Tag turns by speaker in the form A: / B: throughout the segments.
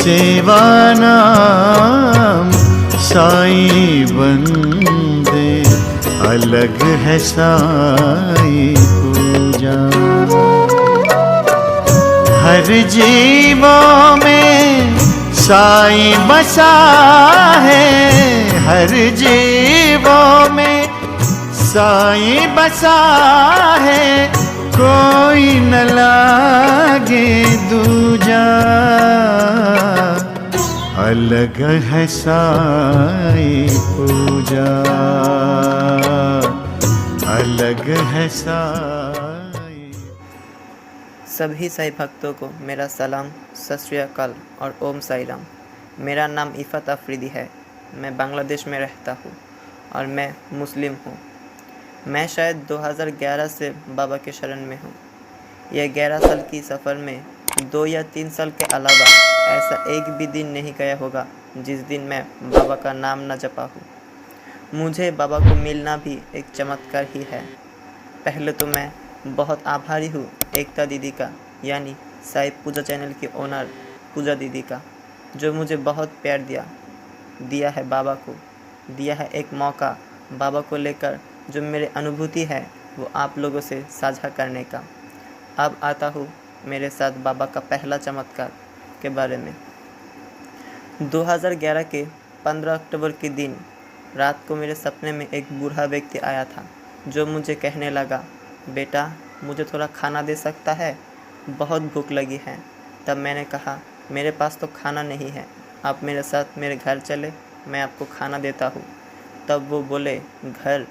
A: सेवा नाम साईं बंदे, अलग है साईं पूजा। हर जीवों में साईं बसा है, हर जीवों में साईं बसा है, कोई न लागे दूजा। अलग है साईं पूजा, अलग है साईं।
B: सभी साईं भक्तों को मेरा सलाम, सत श्री अकाल और ओम साई राम। मेरा नाम इफ़त अफरीदी है। मैं बांग्लादेश में रहता हूँ और मैं मुस्लिम हूँ। मैं शायद 2011 से बाबा के शरण में हूँ। यह 11 साल की सफ़र में 2 या 3 साल के अलावा ऐसा एक भी दिन नहीं गया होगा जिस दिन मैं बाबा का नाम न जपा हूँ। मुझे बाबा को मिलना भी एक चमत्कार ही है। पहले तो मैं बहुत आभारी हूँ एकता दीदी का, यानी साई पूजा चैनल की ओनर पूजा दीदी का, जो मुझे बहुत प्यार दिया है। बाबा को दिया है एक मौका बाबा को लेकर जो मेरे अनुभूति है वो आप लोगों से साझा करने का। अब आता हूँ मेरे साथ बाबा का पहला चमत्कार के बारे में। 2011 के 15 अक्टूबर के दिन रात को मेरे सपने में एक बूढ़ा व्यक्ति आया था, जो मुझे कहने लगा, बेटा मुझे थोड़ा खाना दे सकता है, बहुत भूख लगी है। तब मैंने कहा, मेरे पास तो खाना नहीं है, आप मेरे साथ मेरे घर चले, मैं आपको खाना देता हूँ। तब वो बोले, घर?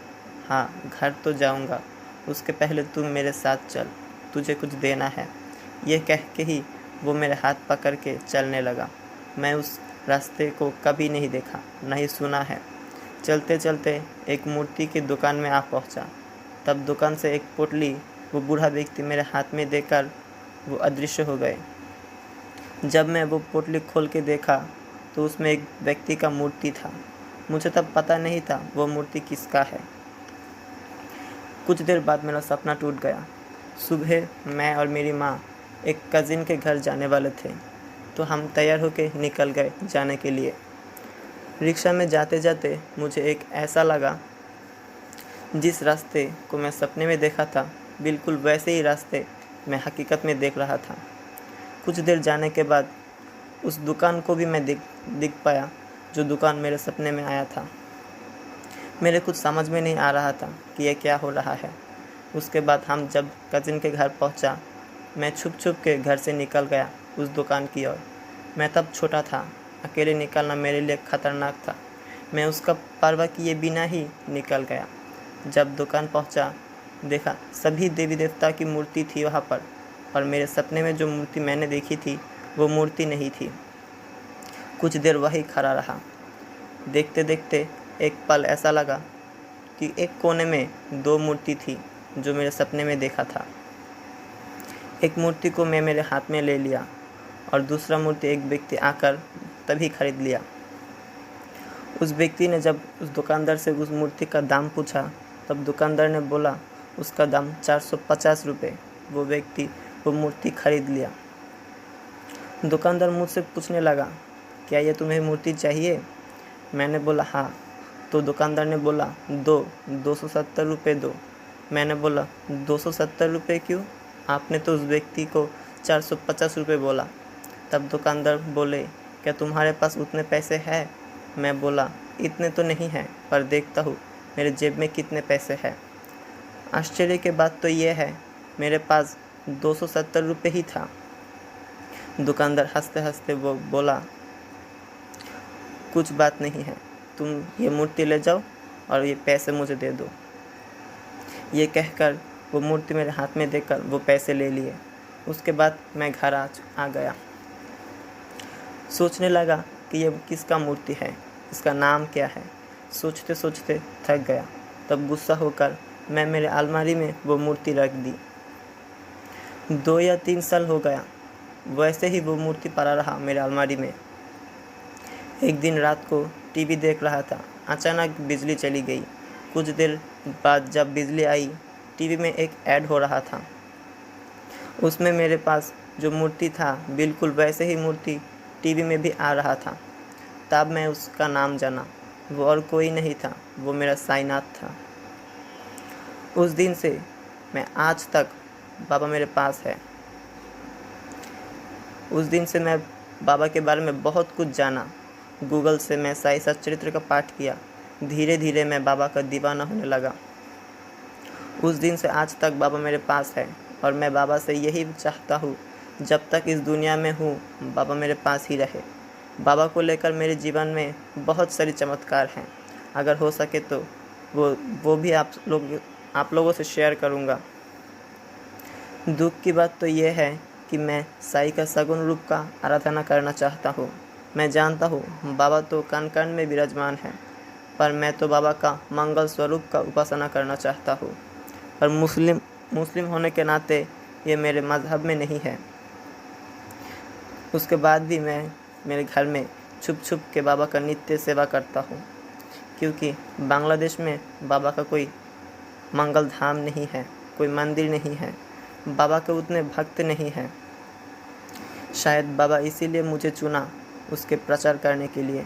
B: हाँ, घर तो जाऊँगा, उसके पहले तुम मेरे साथ चल, तुझे कुछ देना है। ये कह के ही वो मेरे हाथ पकड़ के चलने लगा। मैं उस रास्ते को कभी नहीं देखा, नहीं सुना है। चलते चलते एक मूर्ति की दुकान में आ पहुंचा। तब दुकान से एक पोटली वो बूढ़ा व्यक्ति मेरे हाथ में देकर वो अदृश्य हो गए। जब मैं वो पोटली खोल के देखा तो उसमें एक व्यक्ति का मूर्ति था। मुझे तब पता नहीं था वो मूर्ति किसका है। कुछ देर बाद मेरा सपना टूट गया। सुबह मैं और मेरी माँ एक कज़िन के घर जाने वाले थे, तो हम तैयार होकर निकल गए जाने के लिए। रिक्शा में जाते जाते मुझे एक ऐसा लगा, जिस रास्ते को मैं सपने में देखा था बिल्कुल वैसे ही रास्ते मैं हकीकत में देख रहा था। कुछ देर जाने के बाद उस दुकान को भी मैं दिख पाया, जो दुकान मेरे सपने में आया था। मेरे कुछ समझ में नहीं आ रहा था कि यह क्या हो रहा है। उसके बाद हम जब कज़िन के घर पहुंचा, मैं छुप छुप के घर से निकल गया उस दुकान की ओर। मैं तब छोटा था, अकेले निकलना मेरे लिए ख़तरनाक था। मैं उसका परवाह किए बिना ही निकल गया। जब दुकान पहुंचा, देखा सभी देवी देवता की मूर्ति थी वहां पर, और मेरे सपने में जो मूर्ति मैंने देखी थी वो मूर्ति नहीं थी। कुछ देर वही खड़ा रहा। देखते देखते एक पल ऐसा लगा कि एक कोने में 2 मूर्ति थी जो मेरे सपने में देखा था। एक मूर्ति को मैं मेरे हाथ में ले लिया और दूसरा मूर्ति एक व्यक्ति आकर तभी खरीद लिया। उस व्यक्ति ने जब उस दुकानदार से उस मूर्ति का दाम पूछा, तब दुकानदार ने बोला उसका दाम 450 रुपये। वो व्यक्ति वो मूर्ति खरीद लिया। दुकानदार मुझसे पूछने लगा, क्या ये तुम्हें मूर्ति चाहिए? मैंने बोला हाँ। तो दुकानदार ने बोला, 270 रुपये दो। मैंने बोला 270 रुपये क्यों? आपने तो उस व्यक्ति को 450 रुपये बोला। तब दुकानदार बोले, क्या तुम्हारे पास उतने पैसे हैं? मैं बोला, इतने तो नहीं हैं, पर देखता हूँ मेरे जेब में कितने पैसे हैं। आश्चर्य की बात तो ये है, मेरे पास 270 रुपये ही था। दुकानदार हंसते हंसते वो बोला, कुछ बात नहीं है, तुम ये मूर्ति ले जाओ और ये पैसे मुझे दे दो। ये कहकर वो मूर्ति मेरे हाथ में देकर वो पैसे ले लिए। उसके बाद मैं घर आ गया। सोचने लगा कि ये किसका मूर्ति है, इसका नाम क्या है। सोचते सोचते थक गया। तब गुस्सा होकर मैं मेरे अलमारी में वो मूर्ति रख दी। 2 या 3 साल हो गया, वैसे ही वो मूर्ति पड़ा रहा मेरे अलमारी में। एक दिन रात को टीवी देख रहा था, अचानक बिजली चली गई। कुछ देर बाद जब बिजली आई, टीवी में एक ऐड हो रहा था। उसमें मेरे पास जो मूर्ति था बिल्कुल वैसे ही मूर्ति टीवी में भी आ रहा था। तब मैं उसका नाम जाना। वो और कोई नहीं था, वो मेरा साईनाथ था। उस दिन से मैं आज तक बाबा मेरे पास है। उस दिन से मैं बाबा के बारे में बहुत कुछ जाना। गूगल से मैं साईं सच्चरित्र का पाठ किया। धीरे धीरे मैं बाबा का दीवाना होने लगा। उस दिन से आज तक बाबा मेरे पास है और मैं बाबा से यही चाहता हूँ, जब तक इस दुनिया में हूँ बाबा मेरे पास ही रहे। बाबा को लेकर मेरे जीवन में बहुत सारी चमत्कार हैं। अगर हो सके तो वो भी आप लोगों से शेयर करूँगा। दुख की बात तो ये है कि मैं साईं का सगुण रूप का आराधना करना चाहता हूँ। मैं जानता हूँ बाबा तो कण कण में विराजमान है, पर मैं तो बाबा का मंगल स्वरूप का उपासना करना चाहता हूँ। और मुस्लिम होने के नाते ये मेरे मज़हब में नहीं है। उसके बाद भी मैं मेरे घर में छुप छुप के बाबा का नित्य सेवा करता हूँ, क्योंकि बांग्लादेश में बाबा का कोई मंगल धाम नहीं है, कोई मंदिर नहीं है, बाबा के उतने भक्त नहीं हैं। शायद बाबा इसीलिए मुझे चुना उसके प्रचार करने के लिए,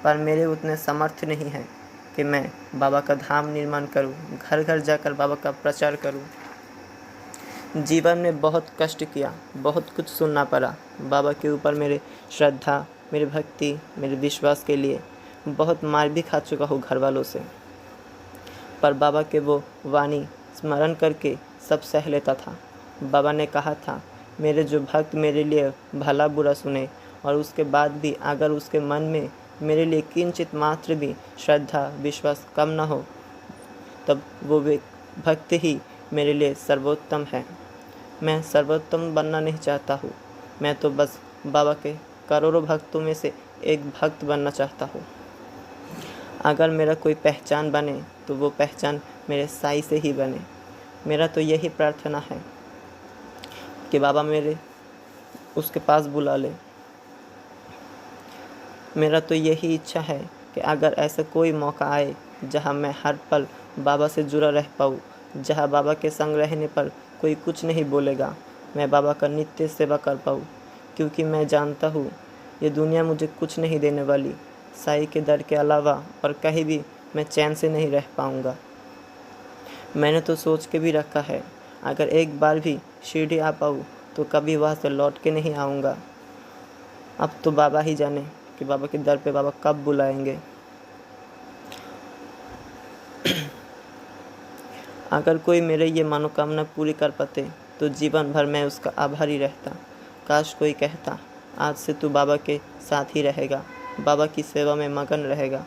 B: पर मेरे उतने सामर्थ्य नहीं है कि मैं बाबा का धाम निर्माण करूं, घर घर जाकर बाबा का प्रचार करूं। जीवन में बहुत कष्ट किया, बहुत कुछ सुनना पड़ा। बाबा के ऊपर मेरे श्रद्धा, मेरी भक्ति, मेरे विश्वास के लिए बहुत मार भी खा चुका हूँ घर वालों से, पर बाबा के वो वाणी स्मरण करके सब सह लेता था। बाबा ने कहा था, मेरे जो भक्त मेरे लिए भला बुरा सुने और उसके बाद भी अगर उसके मन में मेरे लिए किंचित मात्र भी श्रद्धा विश्वास कम न हो, तब वो भक्त ही मेरे लिए सर्वोत्तम है। मैं सर्वोत्तम बनना नहीं चाहता हूँ, मैं तो बस बाबा के करोड़ों भक्तों में से एक भक्त बनना चाहता हूँ। अगर मेरा कोई पहचान बने तो वो पहचान मेरे साईं से ही बने। मेरा तो यही प्रार्थना है कि बाबा मेरे उसके पास बुला ले। मेरा तो यही इच्छा है कि अगर ऐसा कोई मौका आए जहाँ मैं हर पल बाबा से जुड़ा रह पाऊँ, जहाँ बाबा के संग रहने पर कोई कुछ नहीं बोलेगा, मैं बाबा का नित्य सेवा कर पाऊँ, क्योंकि मैं जानता हूँ ये दुनिया मुझे कुछ नहीं देने वाली। साईं के दर के अलावा और कहीं भी मैं चैन से नहीं रह पाऊँगा। मैंने तो सोच के भी रखा है, अगर एक बार भी शिरडी आ पाऊँ तो कभी वहाँ से लौट के नहीं आऊँगा। अब तो बाबा ही जाने कि बाबा के दर पे बाबा कब बुलाएंगे। अगर कोई मेरे ये मनोकामना पूरी कर पाते तो जीवन भर मैं उसका आभारी रहता। काश कोई कहता, आज से तू बाबा के साथ ही रहेगा, बाबा की सेवा में मगन रहेगा।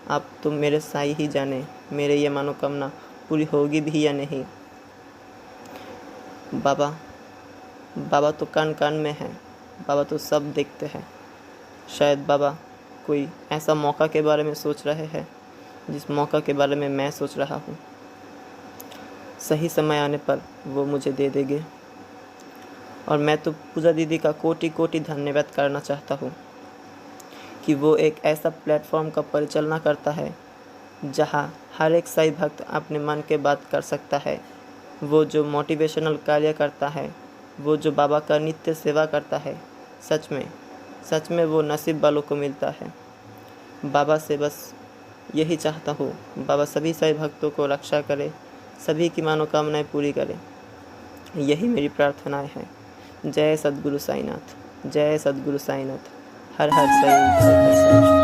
B: अब तो मेरे साईं ही जाने मेरे ये मनोकामना पूरी होगी भी या नहीं। बाबा तो कण कण में है, बाबा तो सब देखते हैं। शायद बाबा कोई ऐसा मौका के बारे में सोच रहे हैं जिस मौका के बारे में मैं सोच रहा हूँ। सही समय आने पर वो मुझे दे देंगे। और मैं तो पूजा दीदी का कोटि कोटि धन्यवाद करना चाहता हूँ कि वो एक ऐसा प्लेटफॉर्म का परिचालना करता है जहाँ हर एक साईं भक्त अपने मन के बात कर सकता है। वो जो मोटिवेशनल कार्य करता है, वो जो बाबा का नित्य सेवा करता है, सच में वो नसीब वालों को मिलता है। बाबा से बस यही चाहता हूँ, बाबा सभी साईं भक्तों को रक्षा करे, सभी की मनोकामनाएं पूरी करे। यही मेरी प्रार्थनाएं हैं। जय सद्गुरु साईनाथ, जय सद्गुरु साईनाथ। हर हर साईं, हर हर साईं।